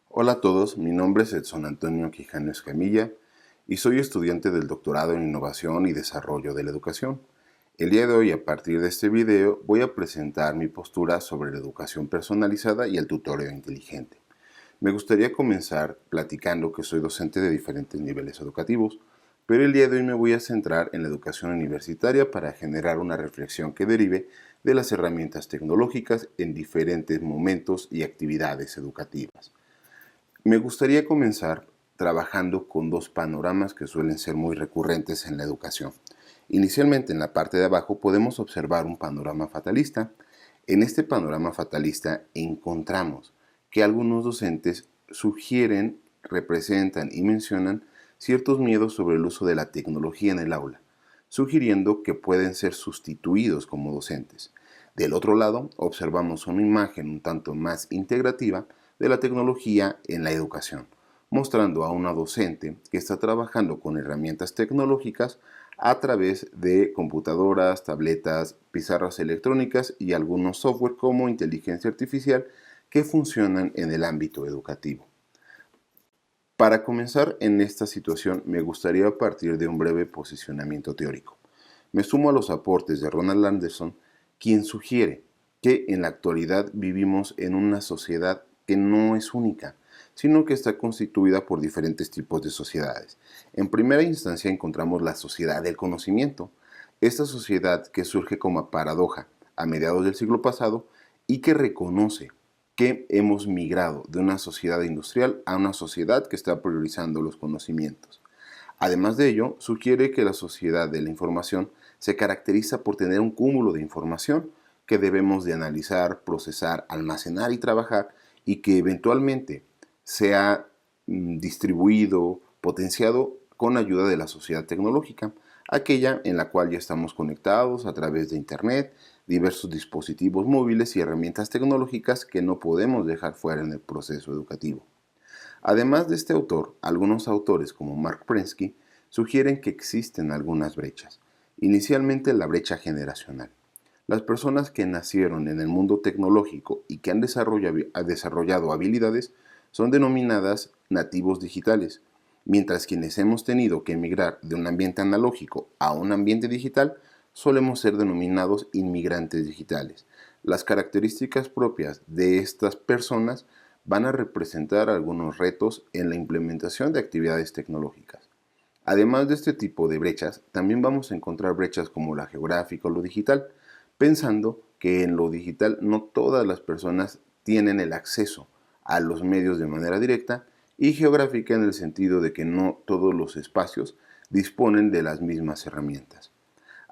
Hola a todos, mi nombre es Edson Antonio Quijano Escamilla y soy estudiante del doctorado en Innovación y Desarrollo de la Educación. El día de hoy, a partir de este video, voy a presentar mi postura sobre la educación personalizada y el tutoreo inteligente. Me gustaría comenzar platicando que soy docente de diferentes niveles educativos, pero el día de hoy me voy a centrar en la educación universitaria para generar una reflexión que derive de las herramientas tecnológicas en diferentes momentos y actividades educativas. Me gustaría comenzar trabajando con dos panoramas que suelen ser muy recurrentes en la educación. Inicialmente, en la parte de abajo podemos observar un panorama fatalista. En este panorama fatalista encontramos que algunos docentes sugieren, representan y mencionan ciertos miedos sobre el uso de la tecnología en el aula, sugiriendo que pueden ser sustituidos como docentes. Del otro lado, observamos una imagen un tanto más integrativa de la tecnología en la educación, mostrando a una docente que está trabajando con herramientas tecnológicas a través de computadoras, tabletas, pizarras electrónicas y algunos software como inteligencia artificial que funcionan en el ámbito educativo. Para comenzar en esta situación me gustaría partir de un breve posicionamiento teórico. Me sumo a los aportes de Ronald Anderson, quien sugiere que en la actualidad vivimos en una sociedad que no es única, sino que está constituida por diferentes tipos de sociedades. En primera instancia encontramos la sociedad del conocimiento, esta sociedad que surge como paradoja a mediados del siglo pasado y que reconoce que hemos migrado de una sociedad industrial a una sociedad que está priorizando los conocimientos. Además de ello, sugiere que la sociedad de la información se caracteriza por tener un cúmulo de información que debemos de analizar, procesar, almacenar y trabajar y que eventualmente sea distribuido, potenciado con ayuda de la sociedad tecnológica, aquella en la cual ya estamos conectados a través de Internet, diversos dispositivos móviles y herramientas tecnológicas que no podemos dejar fuera en el proceso educativo. Además de este autor, algunos autores como Mark Prensky sugieren que existen algunas brechas. Inicialmente la brecha generacional. Las personas que nacieron en el mundo tecnológico y que han desarrollado habilidades son denominadas nativos digitales, mientras quienes hemos tenido que emigrar de un ambiente analógico a un ambiente digital solemos ser denominados inmigrantes digitales. Las características propias de estas personas van a representar algunos retos en la implementación de actividades tecnológicas. Además de este tipo de brechas, también vamos a encontrar brechas como la geográfica o lo digital, pensando que en lo digital no todas las personas tienen el acceso a los medios de manera directa, y geográfica en el sentido de que no todos los espacios disponen de las mismas herramientas.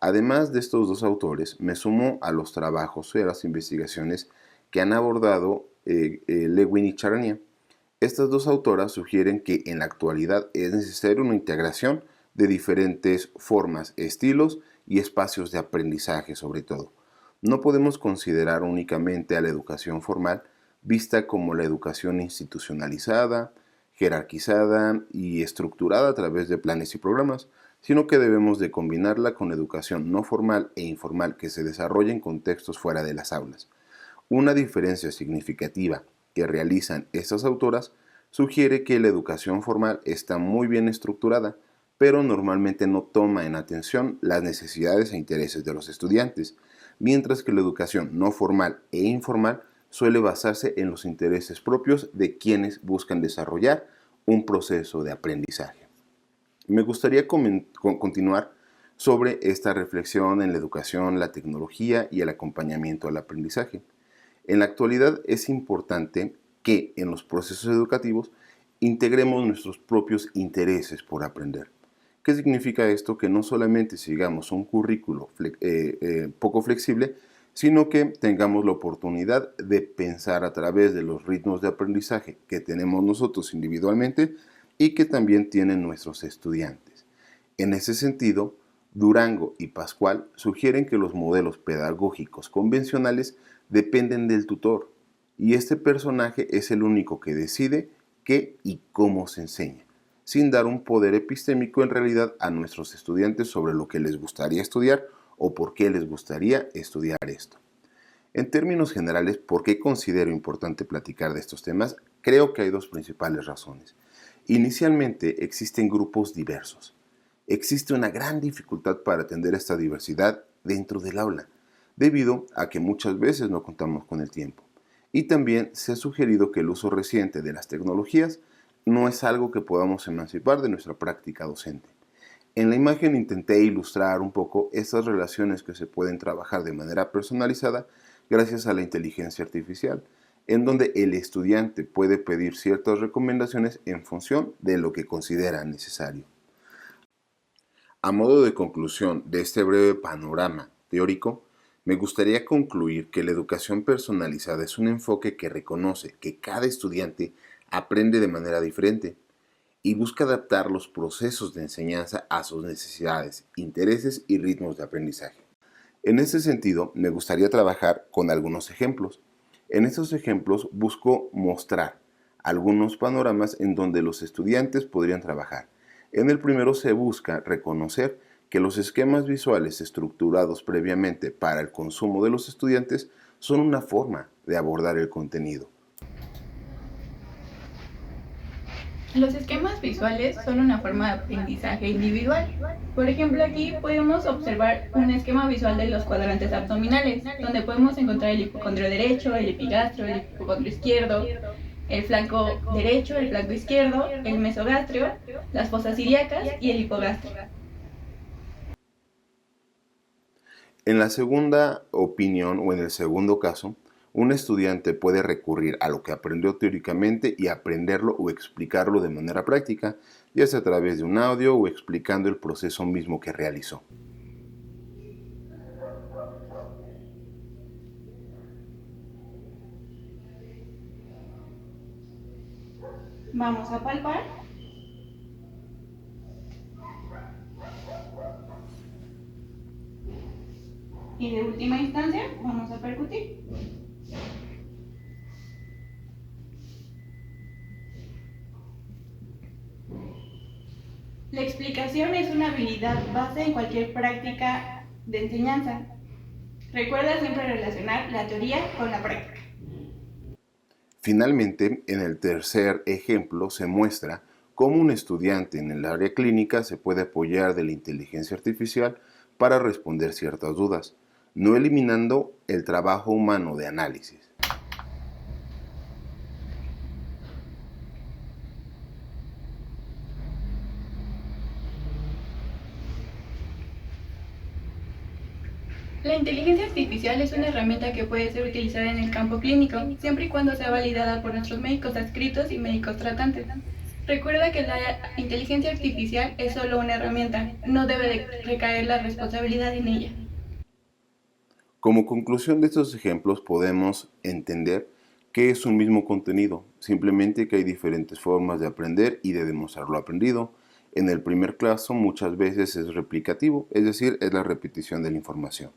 Además de estos dos autores, me sumo a los trabajos y a las investigaciones que han abordado Lewin y Charania. Estas dos autoras sugieren que en la actualidad es necesaria una integración de diferentes formas, estilos y espacios de aprendizaje sobre todo. No podemos considerar únicamente a la educación formal vista como la educación institucionalizada, jerarquizada y estructurada a través de planes y programas, sino que debemos de combinarla con educación no formal e informal que se desarrolla en contextos fuera de las aulas. Una diferencia significativa que realizan estas autoras sugiere que la educación formal está muy bien estructurada, pero normalmente no toma en atención las necesidades e intereses de los estudiantes, mientras que la educación no formal e informal suele basarse en los intereses propios de quienes buscan desarrollar un proceso de aprendizaje. Me gustaría continuar sobre esta reflexión en la educación, la tecnología y el acompañamiento al aprendizaje. En la actualidad es importante que en los procesos educativos integremos nuestros propios intereses por aprender. ¿Qué significa esto? Que no solamente sigamos un currículo poco flexible, sino que tengamos la oportunidad de pensar a través de los ritmos de aprendizaje que tenemos nosotros individualmente y que también tienen nuestros estudiantes. En ese sentido, Durango y Pascual sugieren que los modelos pedagógicos convencionales dependen del tutor, y este personaje es el único que decide qué y cómo se enseña, sin dar un poder epistémico en realidad a nuestros estudiantes sobre lo que les gustaría estudiar o por qué les gustaría estudiar esto. En términos generales, ¿por qué considero importante platicar de estos temas? Creo que hay dos principales razones. Inicialmente existen grupos diversos. Existe una gran dificultad para atender esta diversidad dentro del aula, debido a que muchas veces no contamos con el tiempo. Y también se ha sugerido que el uso reciente de las tecnologías no es algo que podamos emancipar de nuestra práctica docente. En la imagen intenté ilustrar un poco estas relaciones que se pueden trabajar de manera personalizada gracias a la inteligencia artificial, en donde el estudiante puede pedir ciertas recomendaciones en función de lo que considera necesario. A modo de conclusión de este breve panorama teórico, me gustaría concluir que la educación personalizada es un enfoque que reconoce que cada estudiante aprende de manera diferente y busca adaptar los procesos de enseñanza a sus necesidades, intereses y ritmos de aprendizaje. En ese sentido, me gustaría trabajar con algunos ejemplos. En estos ejemplos busco mostrar algunos panoramas en donde los estudiantes podrían trabajar. En el primero se busca reconocer que los esquemas visuales estructurados previamente para el consumo de los estudiantes son una forma de abordar el contenido. Los esquemas visuales son una forma de aprendizaje individual. Por ejemplo, aquí podemos observar un esquema visual de los cuadrantes abdominales, donde podemos encontrar el hipocondrio derecho, el epigastrio, el hipocondrio izquierdo, el flanco derecho, el flanco izquierdo, el mesogastrio, las fosas ilíacas y el hipogastrio. En la segunda opinión o en el segundo caso, un estudiante puede recurrir a lo que aprendió teóricamente y aprenderlo o explicarlo de manera práctica, ya sea a través de un audio o explicando el proceso mismo que realizó. Vamos a palpar. Y de última instancia, vamos a percutir. La explicación es una habilidad base en cualquier práctica de enseñanza. Recuerda siempre relacionar la teoría con la práctica. Finalmente, en el tercer ejemplo se muestra cómo un estudiante en el área clínica se puede apoyar de la inteligencia artificial para responder ciertas dudas, no eliminando el trabajo humano de análisis. La inteligencia artificial es una herramienta que puede ser utilizada en el campo clínico, siempre y cuando sea validada por nuestros médicos adscritos y médicos tratantes. Recuerda que la inteligencia artificial es solo una herramienta, no debe de recaer la responsabilidad en ella. Como conclusión de estos ejemplos podemos entender que es un mismo contenido, simplemente que hay diferentes formas de aprender y de demostrar lo aprendido. En el primer caso muchas veces es replicativo, es decir, es la repetición de la información.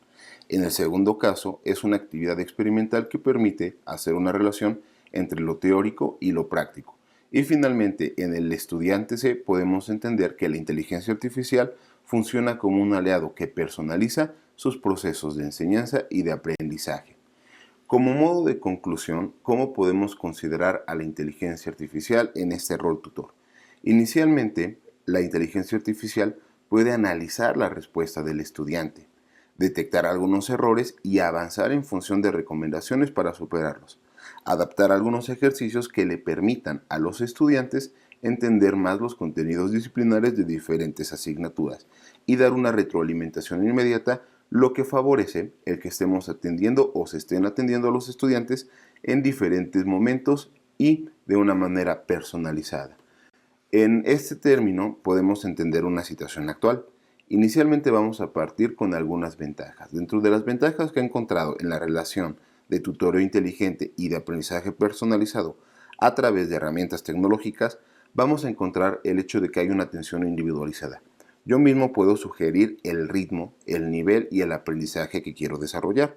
En el segundo caso es una actividad experimental que permite hacer una relación entre lo teórico y lo práctico. Y finalmente, en el estudiante C podemos entender que la inteligencia artificial funciona como un aliado que personaliza sus procesos de enseñanza y de aprendizaje. Como modo de conclusión, ¿cómo podemos considerar a la inteligencia artificial en este rol tutor? Inicialmente, la inteligencia artificial puede analizar la respuesta del estudiante, detectar algunos errores y avanzar en función de recomendaciones para superarlos, adaptar algunos ejercicios que le permitan a los estudiantes entender más los contenidos disciplinares de diferentes asignaturas y dar una retroalimentación inmediata, lo que favorece el que estemos atendiendo o se estén atendiendo a los estudiantes en diferentes momentos y de una manera personalizada. En este término podemos entender una situación actual. Inicialmente vamos a partir con algunas ventajas. Dentro de las ventajas que he encontrado en la relación de tutoreo inteligente y de aprendizaje personalizado a través de herramientas tecnológicas, vamos a encontrar el hecho de que hay una atención individualizada. Yo mismo puedo sugerir el ritmo, el nivel y el aprendizaje que quiero desarrollar.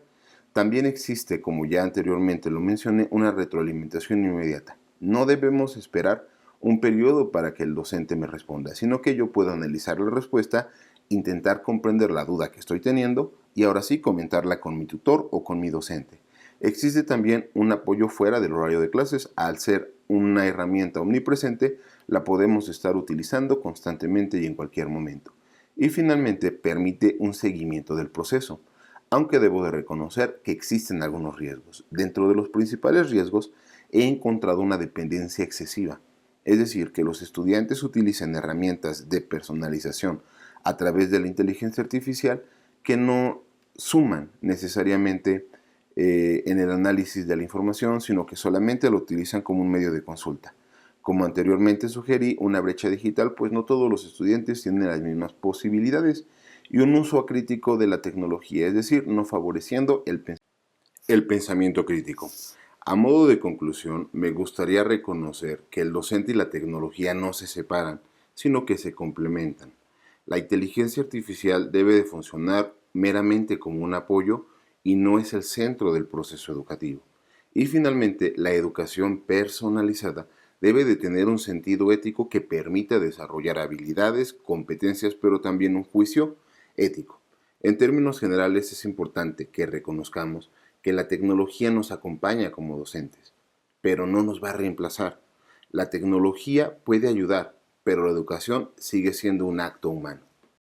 También existe, como ya anteriormente lo mencioné, una retroalimentación inmediata. No debemos esperar un periodo para que el docente me responda, sino que yo puedo analizar la respuesta, intentar comprender la duda que estoy teniendo y ahora sí comentarla con mi tutor o con mi docente. Existe también un apoyo fuera del horario de clases al ser una herramienta omnipresente, la podemos estar utilizando constantemente y en cualquier momento. Y finalmente permite un seguimiento del proceso, aunque debo de reconocer que existen algunos riesgos. Dentro de los principales riesgos he encontrado una dependencia excesiva, es decir, que los estudiantes utilicen herramientas de personalización a través de la inteligencia artificial que no suman necesariamente en el análisis de la información, sino que solamente lo utilizan como un medio de consulta. Como anteriormente sugerí, una brecha digital, pues no todos los estudiantes tienen las mismas posibilidades, y un uso acrítico de la tecnología, es decir, no favoreciendo el pensamiento crítico. A modo de conclusión, me gustaría reconocer que el docente y la tecnología no se separan, sino que se complementan. La inteligencia artificial debe de funcionar meramente como un apoyo y no es el centro del proceso educativo. Y finalmente, la educación personalizada debe de tener un sentido ético que permita desarrollar habilidades, competencias, pero también un juicio ético. En términos generales, es importante que reconozcamos que la tecnología nos acompaña como docentes, pero no nos va a reemplazar. La tecnología puede ayudar, pero la educación sigue siendo un acto humano.